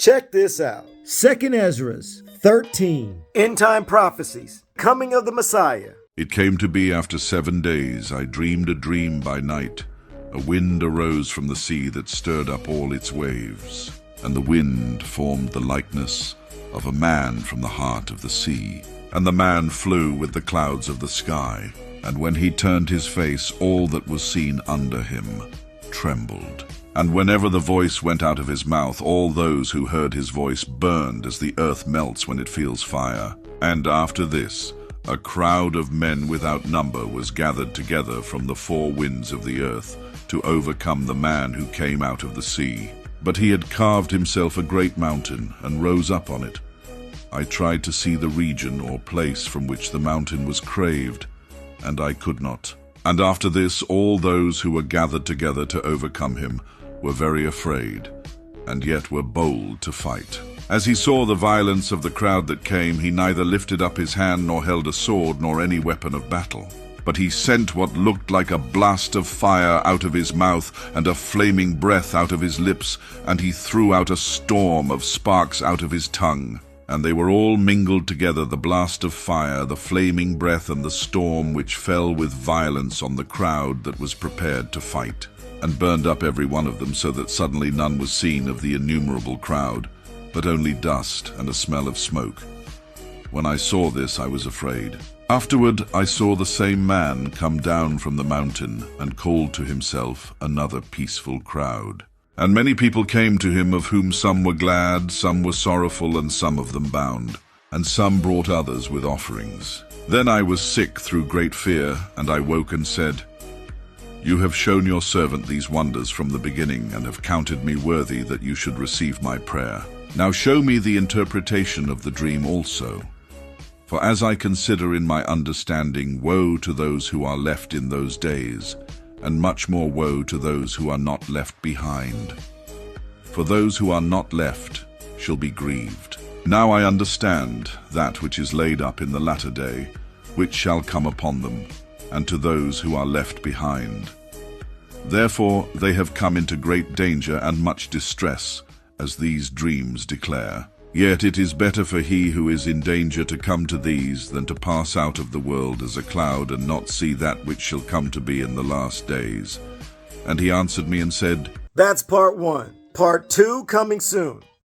Check this out. 2 Esdras 13. End time prophecies. Coming of the Messiah. It came to be after 7 days, I dreamed a dream by night. A wind arose from the sea that stirred up all its waves. And the wind formed the likeness of a man from the heart of the sea. And the man flew with the clouds of the sky. And when he turned his face, all that was seen under him trembled. And whenever the voice went out of his mouth, all those who heard his voice burned as the earth melts when it feels fire. And after this, a crowd of men without number was gathered together from the four winds of the earth to overcome the man who came out of the sea. But he had carved himself a great mountain and rose up on it. I tried to see the region or place from which the mountain was craved, and I could not. And after this, all those who were gathered together to overcome him were very afraid, and yet were bold to fight. As he saw the violence of the crowd that came, he neither lifted up his hand nor held a sword nor any weapon of battle. But he sent what looked like a blast of fire out of his mouth and a flaming breath out of his lips, and he threw out a storm of sparks out of his tongue. And they were all mingled together, the blast of fire, the flaming breath, and the storm, which fell with violence on the crowd that was prepared to fight, and burned up every one of them, so that suddenly none was seen of the innumerable crowd, but only dust and a smell of smoke. When I saw this, I was afraid. Afterward, I saw the same man come down from the mountain and called to himself another peaceful crowd. And many people came to him, of whom some were glad, some were sorrowful, and some of them bound. And some brought others with offerings. Then I was sick through great fear, and I woke and said, "You have shown your servant these wonders from the beginning, and have counted me worthy that you should receive my prayer. Now show me the interpretation of the dream also. For as I consider in my understanding, woe to those who are left in those days, and much more woe to those who are not left behind. For those who are not left shall be grieved. Now I understand that which is laid up in the latter day, which shall come upon them, and to those who are left behind. Therefore they have come into great danger and much distress, as these dreams declare. Yet it is better for he who is in danger to come to these than to pass out of the world as a cloud and not see that which shall come to be in the last days." And he answered me and said, That's part 1. Part 2 coming soon.